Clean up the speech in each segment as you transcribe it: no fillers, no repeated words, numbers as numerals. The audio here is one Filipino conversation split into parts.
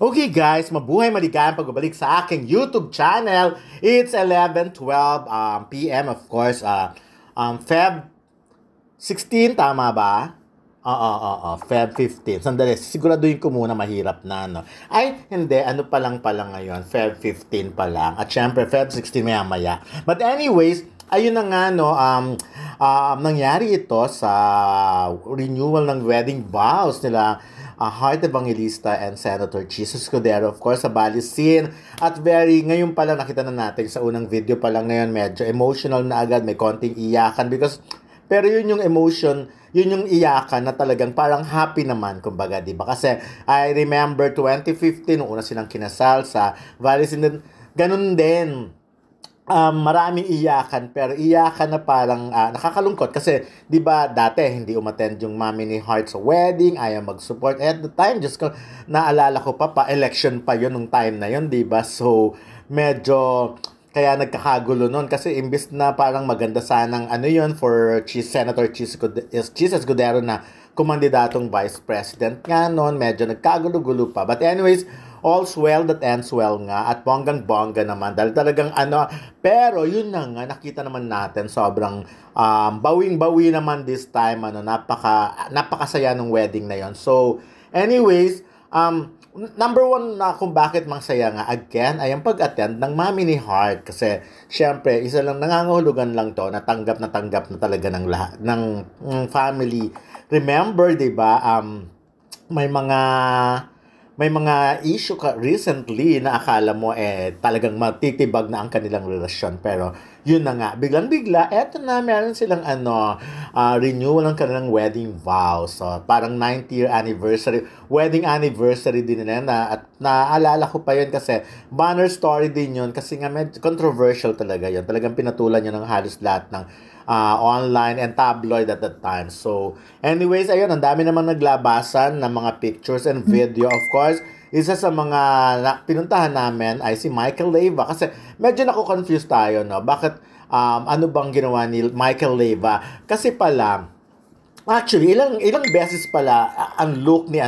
Okay guys, mabuhay maligayang pagbabalik sa aking YouTube channel. It's 11:12 PM of course. Feb 16 tama ba? Feb 15. Sandali, siguraduhin ko muna mahirap na, no? Ay, hindi. Ano pa lang pala ngayon? Feb 15 pa lang. At syempre, Feb 16 maya-maya. But anyways, ayun na nga, no? Nangyari ito sa renewal ng wedding vows nila Heart Evangelista and Senator Chis Escudero, of course, sa Balisin. At ngayon pa lang nakita na natin sa unang video pa lang ngayon, medyo emotional na agad, may konting iyakan pero yun yung emotion, yun yung iyakan na talagang parang happy naman, kumbaga, di ba? Kasi I remember 2015, nung una silang kinasal sa Balisin, ganun din. Maraming iyakan, pero iyakan na parang nakakalungkot kasi 'di ba dati hindi umattend yung mami ni Heart sa wedding, ayaw mag-support at the time, just ko naalala ko pa election pa yon nung time na yon, 'di ba? So medyo kaya nagkakagulo noon kasi imbis na parang maganda sanang yon for Senator Chis Escudero na kumandidatong vice president nga noon, medyo nagkagulo-gulo pa. But anyways, all's well that ends well nga at bonggang-bongga naman dahil talagang pero yun na nga, nakita naman natin sobrang bawing-bawi naman this time, napakasaya ng wedding na yon. So anyways, number one na kung bakit masaya nga again ay ang pag-attend ng mami ni Heart kasi syempre isa lang nangangahulugan lang to, natanggap na talaga ng lahat ng family. Remember, 'di ba, may mga issue recently na akala mo talagang matitibag na ang kanilang relasyon, pero yun na nga, biglang-bigla eto na, meron silang renewal ng kanilang wedding vows. So parang 9th year anniversary, wedding anniversary din nila at naalala ko pa yun kasi banner story din yun kasi nga medyo controversial talaga yun. Talagang pinatulan yun ng halos lahat ng online and tabloid at that time. So, anyways, ayun, ang dami naman naglabasan ng mga pictures and video. Of course, isa sa mga pinuntahan namin ay si Michael Leyva kasi medyo nako-confuse tayo, no? Bakit, ano bang ginawa ni Michael Leyva? Kasi pala, actually, ilang beses pala ang look ni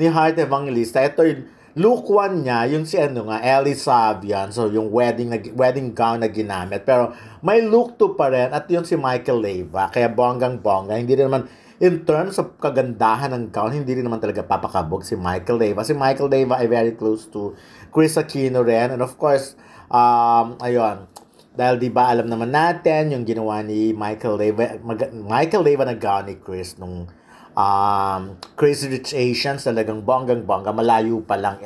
Heart Evangelista. Ito yung look 1 niya, yung si Ellie Savian. So, yung wedding gown na ginamit. Pero, may look 2 pa rin. At yung si Michael Leyva. Kaya bonggang-bongga. Hindi rin naman, in terms of kagandahan ng gown, hindi rin naman talaga papakabog si Michael Leyva. Si Michael Leyva ay very close to Chris Aquino rin. And of course, ayun. Dahil di ba alam naman natin yung ginawa ni Michael Leyva na gown ni Chris nung Crazy Rich Asians, talagang bonggang-bongga, malayo pa lang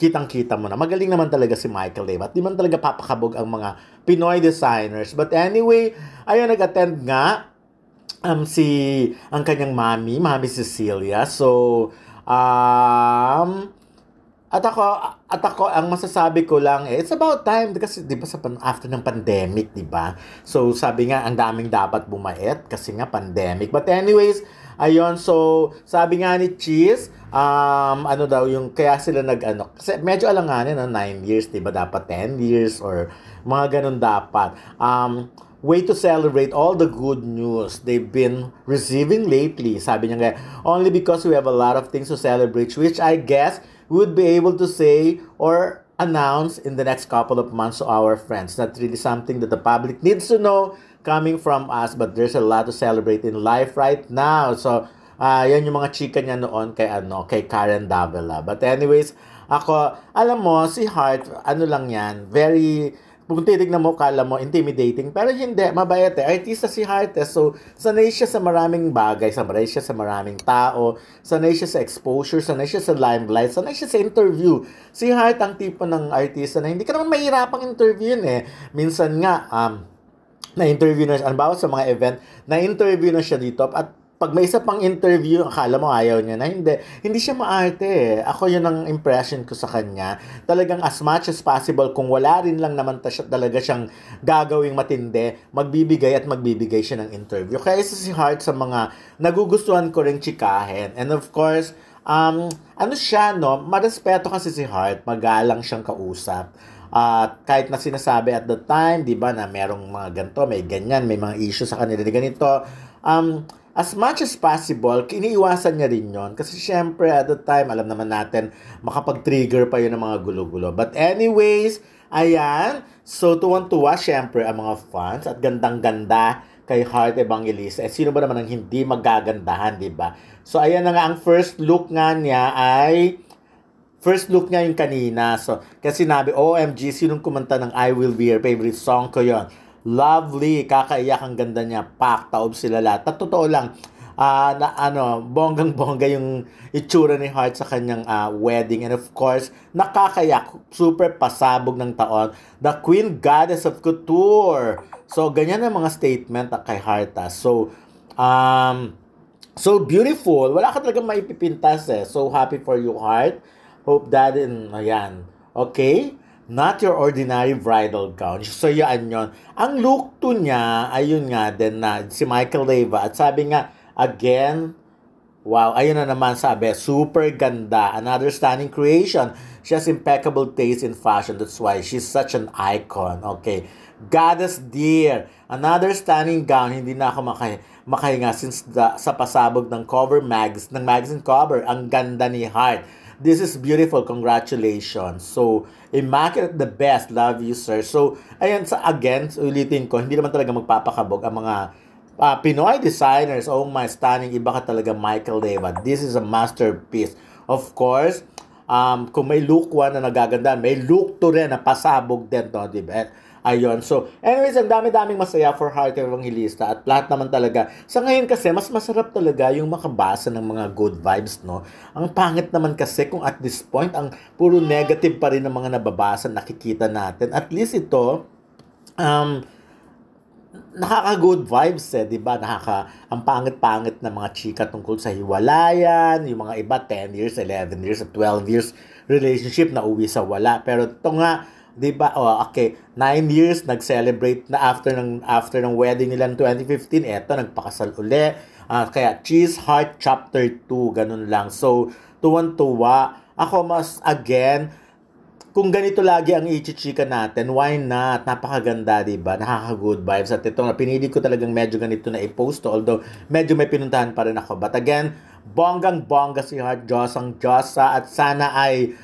kitang-kita mo na. Magaling naman talaga si Michael Leyva at di man talaga papakabog ang mga Pinoy designers. But anyway, ayun, nag-attend nga ang kanyang mami Cecilia. So, at ako, ang masasabi ko lang, it's about time kasi 'di ba after ng pandemic, 'di ba? So sabi nga ang daming dapat bumait kasi nga pandemic. But anyways, ayun, so sabi nga ni Cheese, ano daw yung kaya sila kasi medyo alanganin 9 years, 'di ba? Dapat 10 years or mga ganun dapat. Way to celebrate all the good news they've been receiving lately. Sabi niya nga, only because we have a lot of things to celebrate, which I guess we would be able to say or announce in the next couple of months to our friends. Not really something that the public needs to know coming from us, but there's a lot to celebrate in life right now. So, yan yung mga chika niya noon kay Karen Davila. But anyways, ako, alam mo, si Heart, lang yan, very, kung titignan mo, kala mo, intimidating. Pero hindi, mabait Artista si Heart So, sanay siya sa maraming bagay. Sanay siya sa maraming tao. Sanay siya sa exposure. Sanay siya sa limelight. Sanay siya sa interview. Si Heart ang tipo ng artista na hindi ka naman mahirapang interviewin Minsan nga, na-interview na siya. Sa mga event, na-interview na siya dito. At pag may isa pang interview, akala mo ayaw niya na. Hindi siya maarte Ako yun ang impression ko sa kanya. Talagang as much as possible, kung wala rin lang naman talaga siyang gagawing matindi, magbibigay siya ng interview. Kaya isa si Heart sa mga nagugustuhan ko rin chikahin. And of course, siya, marespeto kasi si Heart, magalang siyang kausap. Kahit na sinasabi at the time, di ba, na merong mga ganito, may ganyan, may mga issue sa kanila, ganito, as much as possible, iniiwasan niya rin yon. Kasi syempre, at the time, alam naman natin, makapag-trigger pa yun ng mga gulo-gulo. But anyways, ayan. So, tuwang-tuwa, syempre, ang mga fans. At gandang-ganda kay Heart Evangelista. Eh, sino ba naman ang hindi magagandahan, di ba? So, ayan na nga, ang first look nga niya ay... First look niya yung kanina. So, kasi sinabi, OMG, sinong kumanta ng I Will Be Your Favorite Song ko yon. Lovely, kakaiyak, ang ganda niya. Pak, taob sila lahat. At totoo lang, bonggang-bongga yung itsura ni Heart sa kanyang wedding. And of course, nakakayak, super pasabog ng taon. The Queen Goddess of Couture. So, ganyan ang mga statement kay Heart. So beautiful. Wala ka talagang maipipintas eh. So happy for you, Heart. Hope that ayan. Okay? Not your ordinary bridal gown. So, yan yun. Ang look to niya, ayun nga din na si Michael Leyva. At sabi nga, again, wow, ayun na naman sabi, super ganda. Another stunning creation. She has impeccable taste in fashion. That's why she's such an icon. Okay. Goddess dear. Another stunning gown. Hindi na ako makahinga since sa pasabog ng magazine cover. Ang ganda ni Heart. This is beautiful. Congratulations. So, immaculate, the best. Love you, sir. So, ayan, again, ulitin ko, hindi naman talaga magpapakabog ang mga Pinoy designers. Oh my, stunning. Iba ka talaga, Michael Leyva. This is a masterpiece. Of course, kung may look 1 na nagaganda, may look 2 rin na pasabog din to, di ba? Ayun. So, anyways, ang dami-daming masaya for Heart Evangelista at lahat naman talaga. Sa ngayon kasi, mas masarap talaga yung makabasa ng mga good vibes, no? Ang pangit naman kasi kung at this point, ang puro negative pa rin ng mga nababasa, nakikita natin. At least ito, nakaka-good vibes di ba? Ang pangit-pangit na mga chika tungkol sa hiwalayan, yung mga iba 10 years, 11 years, 12 years relationship na uwi sa wala. Pero ito nga, di ba? Oh, okay, 9 years nag-celebrate na after ng wedding nila ng 2015, eto nagpakasal uli. Kaya Cheese Heart Chapter 2, ganun lang. So, tuwan-tuwa. Ako mas again, kung ganito lagi ang ichichika natin, why not? Napakaganda, di ba? Nakaka-good vibes. At ito nga, pinili ko talagang medyo ganito na i-post. Although, medyo may pinuntahan pa rin ako. But again, bonggang-bongga si Heart, Diyos-ang-Diyosa. At sana ay,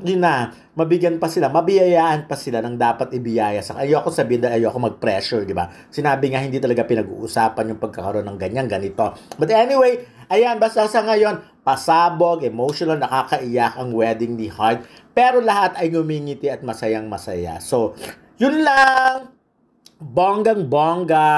yun na, mabigyan pa sila, mabiyayaan pa sila ng dapat ibiyaya sa ayoko sabihin na ayoko mag-pressure, di ba? Sinabi nga hindi talaga pinag-uusapan yung pagkakaroon ng ganyan, ganito. But anyway, ayan, basta sa ngayon, pasabog, emotional, nakakaiyak ang wedding ni Heart. Pero lahat ay ngumingiti at masayang-masaya. So, yun lang. Bonggang-bongga.